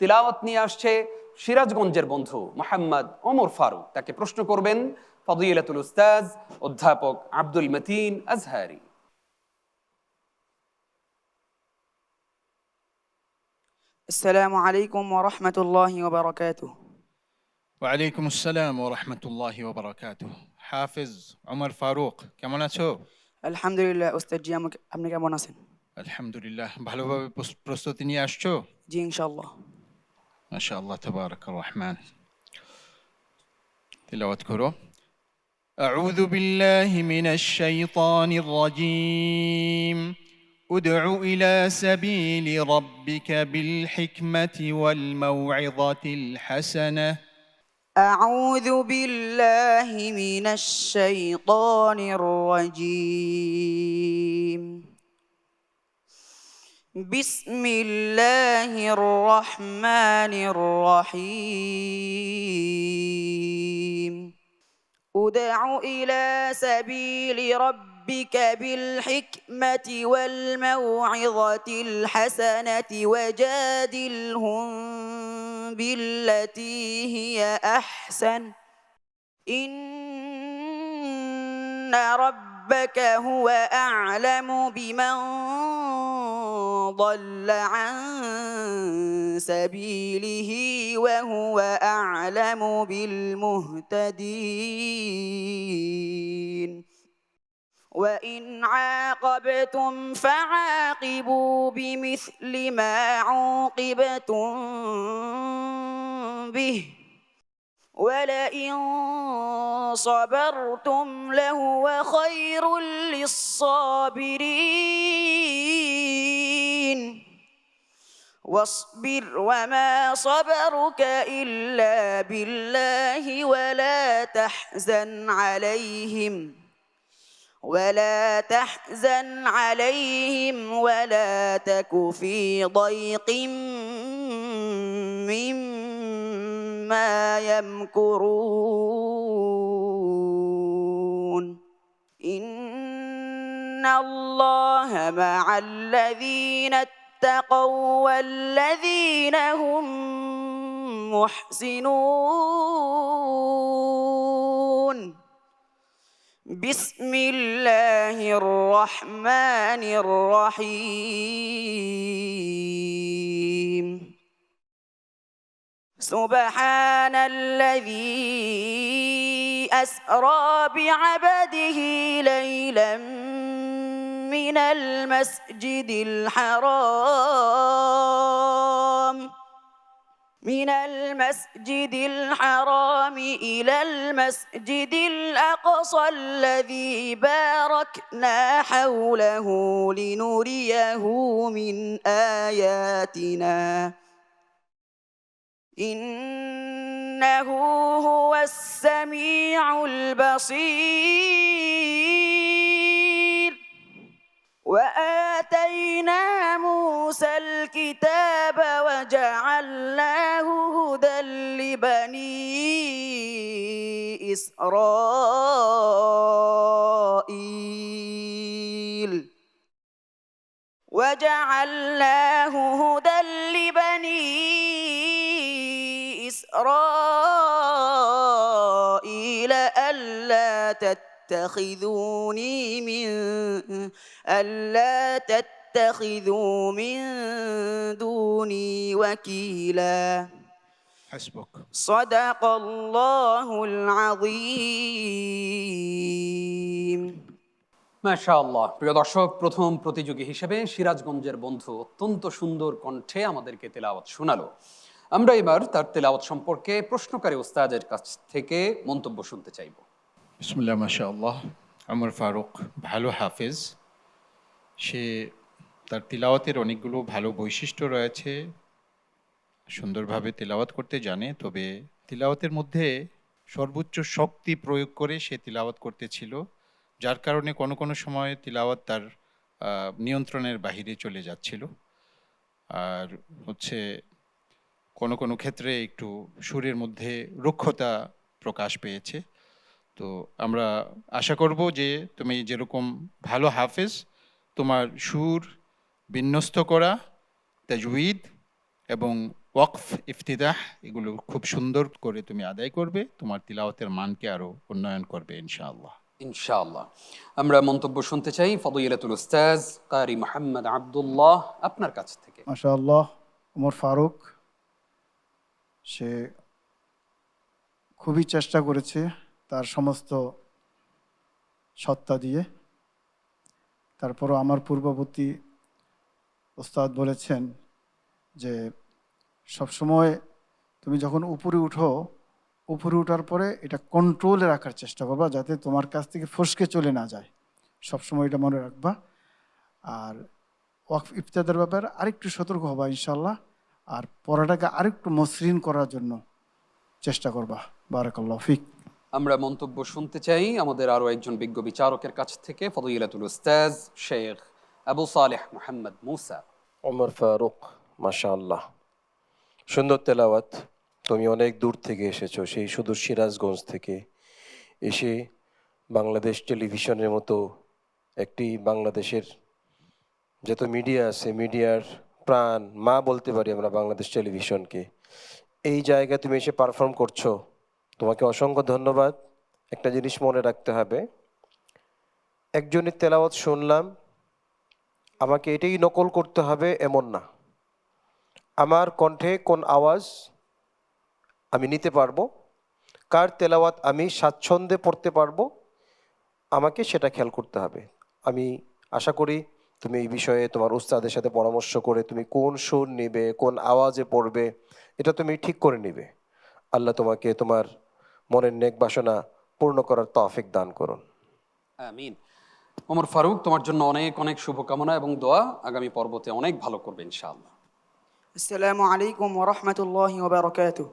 তিলাওয়াত নিয়ে আসছে সিরাজগঞ্জের বন্ধু মোহাম্মদ ওমর ফারুক। তাকে প্রশ্ন করবেন ফদিলাতুল উস্তাজ অধ্যাপক আব্দুল মতিন আজহারি। السلام عليكم ورحمة الله وبركاته. ওয়ালাইকুম আসসালাম ওয়া রাহমাতুল্লাহি ওয়া বারাকাতুহু। হাফেজ ওমর ফারুক, কেমন আছো? الحمد لله أستاذ جي আপনি কেমন আছেন? আলহামদুলিল্লাহ, ভালোভাবে প্রস্তুতি নিয়ে আসছো? জি ইনশাআল্লাহ। মাশাআল্লাহ, তাবারাকার রহমান। তিলাওয়াত করো। আউযু বিল্লাহি মিনাশ শাইতানির রাজীম। ادع إلى سبيل ربك بالحكمة والموعظة الحسنة. أعوذ بالله من الشيطان الرجيم. بسم الله الرحمن الرحيم. ادع إلى سبيل ربك بالحكمة والموعظة الحسنة وجادلهم بالتي هي أحسن إن ربك هو أعلم بمن ضل عن سبيله وهو أعلم بالمهتدين. وإن عاقبتم فعاقبوا بمثل ما عوقبتم به ولئن صبرتم لهو خير للصابرين. واصبر وما صبرك إلا بالله ولا تحزن عليهم ولا تك في ضيق مما يمكرون. إن الله مع الذين اتقوا والذين هم محسنون. بسم الله الرحمن الرحيم. سبحان الذي أسرى بعبده ليلا من المسجد الحرام إلى المسجد الأقصى الذي باركنا حوله لنريه من آياتنا إنه هو السميع البصير. وآتينا موسى الكتاب وجعلناه هدى لبني إسرائيل ألا تتخذوا من دوني وكيلا. حسبك. صدق الله العظيم. মাশাআল্লাহ। প্রিয় দর্শক, প্রথম প্রতিযোগী হিসেবে সিরাজগঞ্জের বন্ধু অত্যন্ত সুন্দর কণ্ঠে আমাদেরকে তেলাওয়াত শোনালো। আমরা এবার তার তেলাওয়াত সম্পর্কে প্রশ্নকারী উস্তাদের কাছ থেকে মন্তব্য শুনতে চাইব। বিসমিল্লাহ, মাশাআল্লাহ। ওমর ফারুক ভালো হাফেজ। সে তার তিলাওয়াতের অনেকগুলো ভালো বৈশিষ্ট্য রয়েছে, সুন্দরভাবে তিলাওয়াত করতে জানে। তবে তিলাওয়াতের মধ্যে সর্বোচ্চ শক্তি প্রয়োগ করে সে তিলাওয়াত করতেছিল, যার কারণে কোনো কোনো সময় তিলাওয়াত তার নিয়ন্ত্রণের বাহিরে চলে যাচ্ছিল। আর হচ্ছে কোনো কোনো ক্ষেত্রে একটু সুরের মধ্যে রুক্ষতা প্রকাশ পেয়েছে। তো আমরা আশা করব যে তুমি যেরকম ভালো হাফেজ, তোমার সুর বিন্যস্ত করা, তাজউইদ এবং ওয়াকফ, ইফতিদাহ এগুলো খুব সুন্দর করে তুমি আদায় করবে, তোমার তিলাওয়াতের মানকে আরো উন্নয়ন করবে ইনশাআল্লাহ। ইনশাআল্লাহ। আমরা মন্তব্য শুনতে চাই ফদিলাতুল উস্তাজ কারি মোহাম্মদ আব্দুল্লাহ আপনার কাছ থেকে। মাশাআল্লাহ, ওমর ফারুক সে খুবই চেষ্টা করেছে তার সমস্ত সত্তা দিয়ে। তারপরও আমার পূর্ববর্তী ওস্তাদ বলেছেন যে সবসময় তুমি যখন উপরে উঠো, উপরে ওঠার পরে এটা কন্ট্রোলে রাখার চেষ্টা করবা, যাতে তোমার কাছ থেকে ফসকে চলে না যায়। সবসময় এটা মনে রাখবা। আর ওয়াকফ ইফতিদার ব্যাপারে আরেকটু সতর্ক হবা ইনশাল্লাহ। আর পড়াটাকে আরেকটু মসৃণ করার জন্য চেষ্টা করবা। বারাকাল্লাহু ফিক। আমরা মন্তব্য শুনতে চাই আমাদের আরো একজন বিজ্ঞ বিচারকের কাছ থেকে ফদিলাতুল উস্তাজ শেখ আবু সালেহ মোহাম্মদ মুসা। ওমর ফারুক, মাশাআল্লাহ, সুন্দর তেলাওয়াত। তুমি অনেক দূর থেকে এসেছো, সেই সুদূর সিরাজগঞ্জ থেকে এসে বাংলাদেশ টেলিভিশনের মতো একটি বাংলাদেশের যত মিডিয়া আছে, মিডিয়ার প্রাণ মা বলতে পারি আমরা বাংলাদেশ টেলিভিশনকে। এই জায়গায় তুমি এসে পারফর্ম করছো, তোমাকে অসংখ্য ধন্যবাদ। একটা জিনিস মনে রাখতে হবে, একজনের তেলাওয়াত শুনলাম আমাকে এটাই নকল করতে হবে এমন না। আমার কণ্ঠে কোন আওয়াজ আমি নিতে পারবো, কার তেলাওয়াত আমি স্বাচ্ছন্দ্যে পড়তে পারবো, আমাকে সেটা খেয়াল করতে হবে। আমি আশা করি তুমি এই বিষয়ে তোমার উস্তাদের সাথে পরামর্শ করে তুমি কোন সুর নিবে, কোন আওয়াজে পড়বে, এটা তুমি ঠিক করে নিবে। আল্লাহ তোমাকে তোমার মনের নেক বাসনা পূর্ণ করার তৌফিক দান করুন। আমিন। ওমর ফারুক, তোমার জন্য অনেক অনেক শুভকামনা এবং দোয়া। আগামী পর্বতে অনেক ভালো করবে ইনশাআল্লাহ। আসসালামু আলাইকুম ওয়া রাহমাতুল্লাহি ওয়া বারাকাতুহু।